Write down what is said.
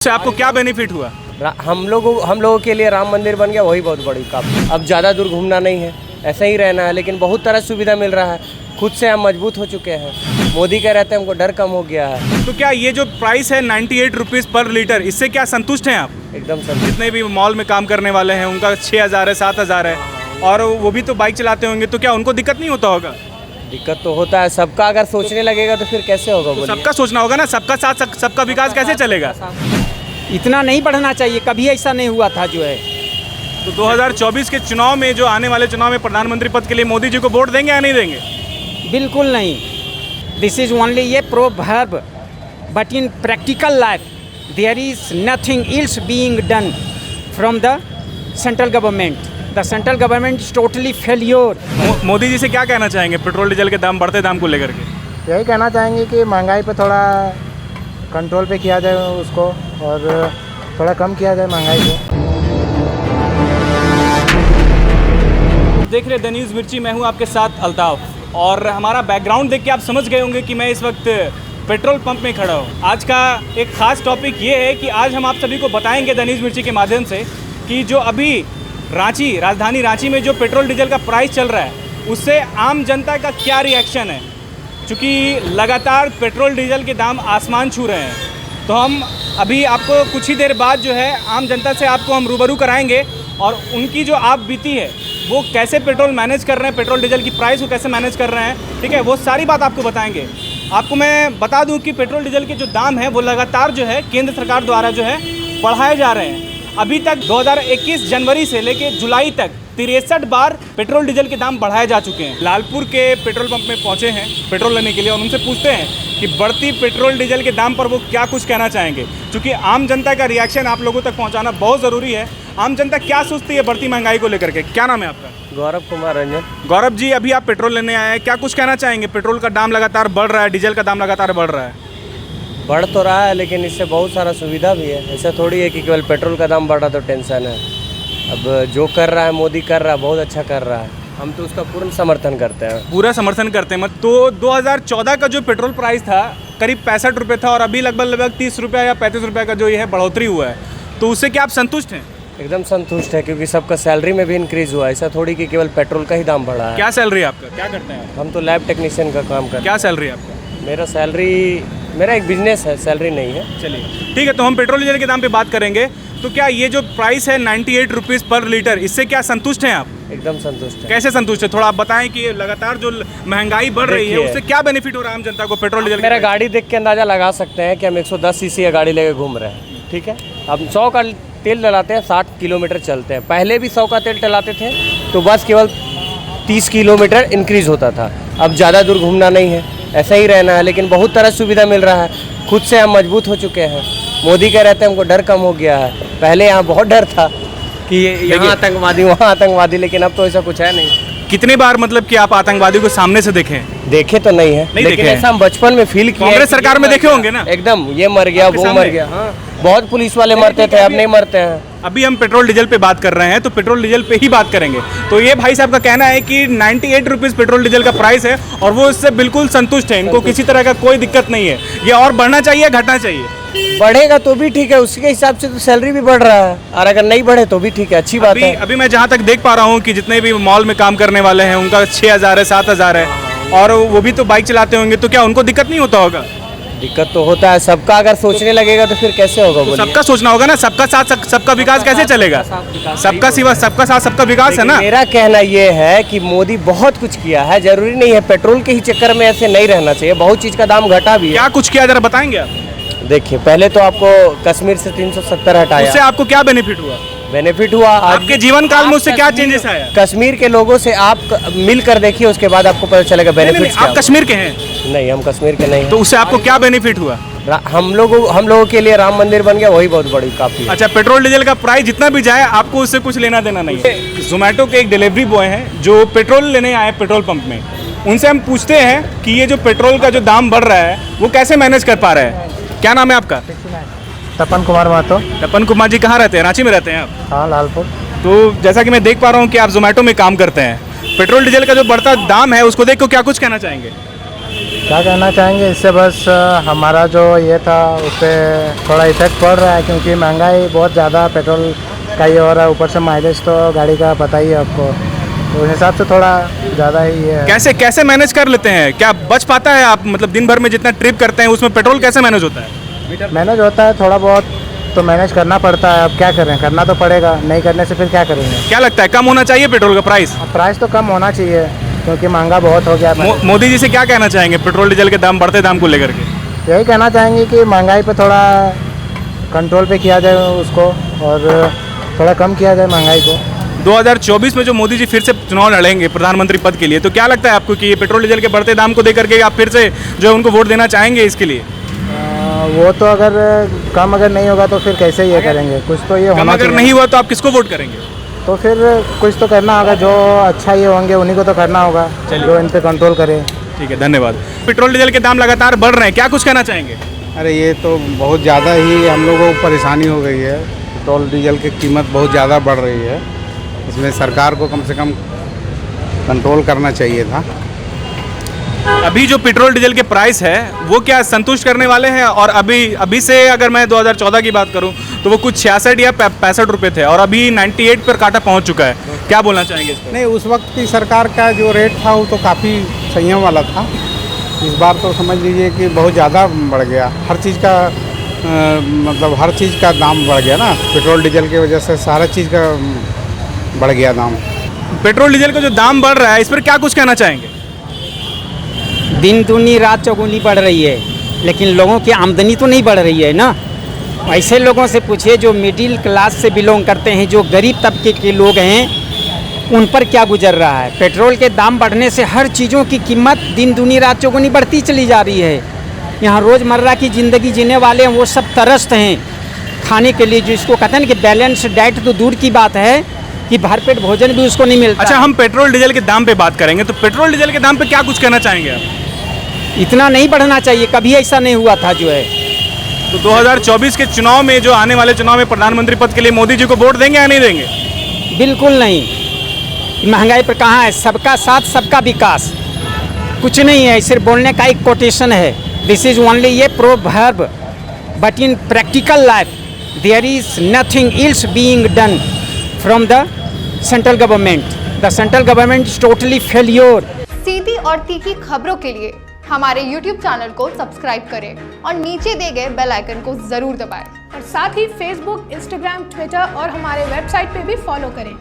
से आपको क्या बेनिफिट हुआ? हम लोगों के लिए राम मंदिर बन गया, वही बहुत बड़ी काम। अब ज़्यादा दूर घूमना नहीं है, ऐसा ही रहना है, लेकिन बहुत तरह सुविधा मिल रहा है। खुद से हम मजबूत हो चुके हैं। मोदी के रहते हमको डर कम हो गया है। तो क्या ये जो प्राइस है 98 रुपीज़ पर लीटर, इससे क्या संतुष्ट हैं आप? एकदम सब जितने भी मॉल में काम करने वाले हैं उनका 6000 है, 7000 है, और वो भी तो बाइक चलाते होंगे, तो क्या उनको दिक्कत नहीं होता होगा? दिक्कत तो होता है, सबका अगर सोचने लगेगा तो फिर कैसे होगा? तो सबका सोचना होगा ना, सबका साथ सबका विकास कैसे चलेगा? इतना नहीं बढ़ना चाहिए, कभी ऐसा नहीं हुआ था जो है। तो 2024 के चुनाव में, जो आने वाले चुनाव में प्रधानमंत्री पद के लिए मोदी जी को वोट देंगे या नहीं देंगे? बिल्कुल नहीं। दिस इज़ ओनली ये proverb, but in practical life there is nothing else being done from the central government. The central government is totally failure. Modi ji से क्या कहना चाहेंगे पेट्रोल डीजल के दाम, बढ़ते दाम को लेकर के? यही कहना चाहेंगे कि महंगाई पे थोड़ा कंट्रोल पे किया जाए उसको, और थोड़ा कम किया जाए महंगाई को। देख रहे द न्यूज़ मिर्ची, मैं हूं आपके साथ अल्ताफ, और हमारा बैकग्राउंड देख के आप समझ गए होंगे कि मैं इस वक्त पेट्रोल पंप में खड़ा हूं। आज का एक ख़ास टॉपिक ये है कि आज हम आप सभी को बताएंगे द न्यूज़ मिर्ची के माध्यम से कि जो अभी राजधानी रांची में जो पेट्रोल डीजल का प्राइस चल रहा है, उससे आम जनता का क्या रिएक्शन है। चूँकि लगातार पेट्रोल डीजल के दाम आसमान छू रहे हैं, तो हम अभी आपको कुछ ही देर बाद जो है आम जनता से आपको हम रूबरू कराएंगे, और उनकी जो आप बीती है वो कैसे पेट्रोल मैनेज कर रहे हैं, पेट्रोल डीजल की प्राइस को कैसे मैनेज कर रहे हैं, ठीक है, वो सारी बात आपको बताएंगे। आपको मैं बता दूं कि पेट्रोल डीजल के जो दाम हैं वो लगातार जो है केंद्र सरकार द्वारा जो है बढ़ाए जा रहे हैं। अभी तक 2021 जनवरी से लेकर जुलाई तक 63 बार पेट्रोल डीजल के दाम बढ़ाए जा चुके हैं। लालपुर के पेट्रोल पंप में पहुंचे हैं पेट्रोल लेने के लिए, और उनसे पूछते हैं कि बढ़ती पेट्रोल डीजल के दाम पर वो क्या कुछ कहना चाहेंगे, क्योंकि आम जनता का रिएक्शन आप लोगों तक पहुंचाना बहुत ज़रूरी है। आम जनता क्या सोचती है बढ़ती महंगाई को लेकर के? क्या नाम है आपका? गौरव कुमार रंजन। गौरव जी, अभी आप पेट्रोल लेने आए हैं, क्या कुछ कहना चाहेंगे? पेट्रोल का दाम लगातार बढ़ रहा है, डीजल का दाम लगातार बढ़ रहा है। बढ़ तो रहा है, लेकिन इससे बहुत सारा सुविधा भी है। ऐसा थोड़ी है कि केवल पेट्रोल का दाम बढ़ रहा तो टेंशन है। अब जो कर रहा है मोदी कर रहा है, बहुत अच्छा कर रहा है। हम तो उसका पूर्ण समर्थन करते हैं। पूरा समर्थन करते हैं। तो 2014 का जो पेट्रोल प्राइस था करीब 65 रुपये था, और अभी लगभग 30 रुपये या 35 रुपये का जो ये है बढ़ोतरी हुआ है, तो उससे क्या आप संतुष्ट हैं? एकदम संतुष्ट है, क्योंकि सबका सैलरी में भी इंक्रीज हुआ है। ऐसा थोड़ी कि केवल पेट्रोल का ही दाम बढ़ा है। क्या सैलरी है आपका? क्या करते हैं? हम तो लैब टेक्नीशियन का काम करते हैं। क्या सैलरी है आपका? मेरा एक बिजनेस है, सैलरी नहीं है। चलिए ठीक है, तो हम पेट्रोल डीजल के दाम पे बात करेंगे। तो क्या ये जो प्राइस है 98 रुपीज़ पर लीटर, इससे क्या संतुष्ट हैं आप? एकदम संतुष्ट है। कैसे संतुष्ट है, थोड़ा आप बताएं कि लगातार जो महंगाई बढ़ रही है उससे क्या बेनिफिट हो रहा है आम जनता को पेट्रोल डीजल? मेरा गाड़ी देख के अंदाज़ा लगा सकते हैं कि हम 110 सीसी का गाड़ी लेके घूम रहे हैं, ठीक है। हम 100 का तेल डलाते हैं, 60 किलोमीटर चलते हैं। पहले भी 100 का तेल डलाते थे तो बस केवल 30 किलोमीटर इंक्रीज होता था। अब ज़्यादा दूर घूमना नहीं है, ऐसा ही रहना है, लेकिन बहुत तरह सुविधा मिल रहा है। खुद से हम मजबूत हो चुके हैं। मोदी के रहते हमको डर कम हो गया है। पहले यहाँ बहुत डर था कि यहाँ आतंकवादी, वहाँ आतंकवादी, लेकिन अब तो ऐसा कुछ है नहीं। कितने बार मतलब कि आप आतंकवादी को सामने से देखे? देखे तो नहीं है, लेकिन ऐसा हम बचपन में फील किया। कांग्रेस सरकार में देखे होंगे ना? एकदम, ये मर गया, वो मर गया। हाँ, बहुत पुलिस वाले मरते थे, अब नहीं मरते हैं। अभी हम पेट्रोल डीजल पे बात कर रहे हैं, तो पेट्रोल डीजल पे ही बात करेंगे। तो ये भाई साहब का कहना है कि 98 रुपीज़ पेट्रोल डीजल का प्राइस है, और वो इससे बिल्कुल संतुष्ट है। इनको किसी तरह का कोई दिक्कत नहीं है। ये और बढ़ना चाहिए, घटना चाहिए? बढ़ेगा तो भी ठीक है, उसके हिसाब से तो सैलरी भी बढ़ रहा है, और अगर नहीं बढ़े तो भी ठीक है, अच्छी बात है। अभी मैं जहाँ तक देख पा रहा हूँ कि जितने भी मॉल में काम करने वाले हैं उनका 6000 है, 7000 है, और वो भी तो बाइक चलाते होंगे, तो क्या उनको दिक्कत नहीं होता होगा? दिक्कत तो होता है, सबका अगर सोचने लगेगा तो फिर कैसे होगा? तो सबका सोचना होगा ना, सबका साथ सबका विकास कैसे चलेगा? सबका साथ सबका विकास है ना। मेरा कहना ये है कि मोदी बहुत कुछ किया है, जरूरी नहीं है पेट्रोल के ही चक्कर में ऐसे नहीं रहना चाहिए। बहुत चीज का दाम घटा भी है। क्या कुछ किया, जरा बताएंगे आप? देखिए, पहले तो आपको कश्मीर से 370 हटाया, उससे आपको क्या बेनिफिट हुआ? बेनिफिट हुआ। आपके जीवन काल में उससे क्या चेंजेस आया? कश्मीर के लोगों से आप मिल कर देखिए, उसके बाद आपको पता चलेगा बेनिफिट। आप कश्मीर के हैं? नहीं, हम कश्मीर के नहीं। तो उससे आपको क्या बेनिफिट हुआ? हम लोगों के लिए राम मंदिर बन गया, वही बहुत बड़ी काफी है। अच्छा, पेट्रोल डीजल का प्राइस जितना भी जाए आपको उससे कुछ लेना देना नहीं है। जोमेटो के एक डिलीवरी बॉय हैं जो पेट्रोल लेने आए पेट्रोल पंप में, उनसे हम पूछते हैं कि ये जो पेट्रोल का जो दाम बढ़ रहा है वो कैसे मैनेज कर पा रहे हैं। क्या नाम है आपका? तपन कुमार महतो। तपन कुमार जी, कहाँ रहते हैं? रांची में रहते हैं आप? हाँ, लालपुर। तो जैसा कि मैं देख पा रहा हूँ कि आप जोमेटो में काम करते हैं, पेट्रोल डीजल का जो बढ़ता दाम है उसको देख कर क्या कुछ कहना चाहेंगे? क्या कहना चाहेंगे इससे, बस हमारा जो ये था उस पर थोड़ा इफेक्ट पड़ रहा है, क्योंकि महंगाई बहुत ज़्यादा पेट्रोल का ही हो रहा है, ऊपर से माइलेज तो गाड़ी का पता ही है आपको, तो उस हिसाब से थोड़ा ज़्यादा ही है। कैसे कैसे मैनेज कर लेते हैं, क्या बच पाता है आप, मतलब दिन भर में जितना ट्रिप करते हैं उसमें पेट्रोल कैसे मैनेज होता है? मैनेज होता है थोड़ा बहुत, तो मैनेज करना पड़ता है, अब क्या करें, करना तो पड़ेगा, नहीं करने से फिर क्या करेंगे। क्या लगता है कम होना चाहिए पेट्रोल का प्राइस? प्राइस तो कम होना चाहिए, क्योंकि महंगा बहुत हो गया है। मोदी जी से क्या कहना चाहेंगे पेट्रोल डीजल के दाम बढ़ते दाम को लेकर के? यही कहना चाहेंगे कि महंगाई पे थोड़ा कंट्रोल पे किया जाए उसको, और थोड़ा कम किया जाए महंगाई को। 2024 में जो मोदी जी फिर से चुनाव लड़ेंगे प्रधानमंत्री पद के लिए, तो क्या लगता है आपको कि ये पेट्रोल डीजल के बढ़ते दाम को देकर के आप फिर से जो है उनको वोट देना चाहेंगे इसके लिए? वो तो अगर कम अगर नहीं होगा तो फिर कैसे ये करेंगे, कुछ तो ये कम होना अगर चाहिए। नहीं हुआ तो आप किसको वोट करेंगे? तो फिर कुछ तो करना होगा, जो अच्छा ये होंगे उन्हीं को तो करना होगा, जो इन पे कंट्रोल करे। ठीक है, धन्यवाद। पेट्रोल डीजल के दाम लगातार बढ़ रहे हैं, क्या कुछ कहना चाहेंगे? अरे ये तो बहुत ज़्यादा ही हम लोगों को परेशानी हो गई है। पेट्रोल डीजल की कीमत बहुत ज़्यादा बढ़ रही है, इसमें सरकार को कम से कम कंट्रोल करना चाहिए था। अभी जो पेट्रोल डीजल के प्राइस है वो क्या संतुष्ट करने वाले हैं? और अभी से अगर मैं 2014 की बात करूं तो वो कुछ 66 या 65 रुपये थे और अभी 98 पर कांटा पहुंच चुका है, क्या बोलना चाहेंगे इस पर? नहीं, उस वक्त की सरकार का जो रेट था वो तो काफ़ी संयम वाला था। इस बार तो समझ लीजिए कि बहुत ज़्यादा बढ़ गया, हर चीज़ का मतलब हर चीज़ का दाम बढ़ गया ना, पेट्रोल डीजल की वजह से सारा चीज़ का बढ़ गया दाम। पेट्रोल डीजल का जो दाम बढ़ रहा है इस पर क्या कुछ कहना चाहेंगे? दिन दूनी रात चौगुनी बढ़ रही है, लेकिन लोगों की आमदनी तो नहीं बढ़ रही है ना। ऐसे लोगों से पूछिए जो मिडिल क्लास से बिलोंग करते हैं, जो गरीब तबके के लोग हैं, उन पर क्या गुजर रहा है। पेट्रोल के दाम बढ़ने से हर चीज़ों की कीमत दिन दूनी रात चौगुनी बढ़ती चली जा रही है। यहाँ रोज़मर्रा की ज़िंदगी जीने वाले हैं वो सब तरसते हैं खाने के लिए, जो इसको कहते हैं कि बैलेंस डाइट तो दूर की बात है कि भरपेट भोजन भी उसको नहीं मिलता। अच्छा, हम पेट्रोल डीजल के दाम पे बात करेंगे तो पेट्रोल डीजल के दाम पे क्या कुछ कहना चाहेंगे आप? इतना नहीं बढ़ना चाहिए, कभी ऐसा नहीं हुआ था जो है। तो 2024 के चुनाव में, जो आने वाले चुनाव में प्रधानमंत्री पद के लिए मोदी जी को वोट देंगे या नहीं देंगे? बिल्कुल नहीं। महंगाई पर कहाँ है सबका साथ सबका विकास, कुछ नहीं है, सिर्फ बोलने का एक कोटेशन है। दिस इज ओनली ये proverb, but in practical life there is nothing else being done from the central government. The central government is totally failure. सीधी और तीखी खबरों के लिए हमारे YouTube चैनल को सब्सक्राइब करें और नीचे दिए गए बेल आइकन को जरूर दबाएं। और साथ ही फेसबुक, इंस्टाग्राम, ट्विटर और हमारे वेबसाइट पे भी फॉलो करें।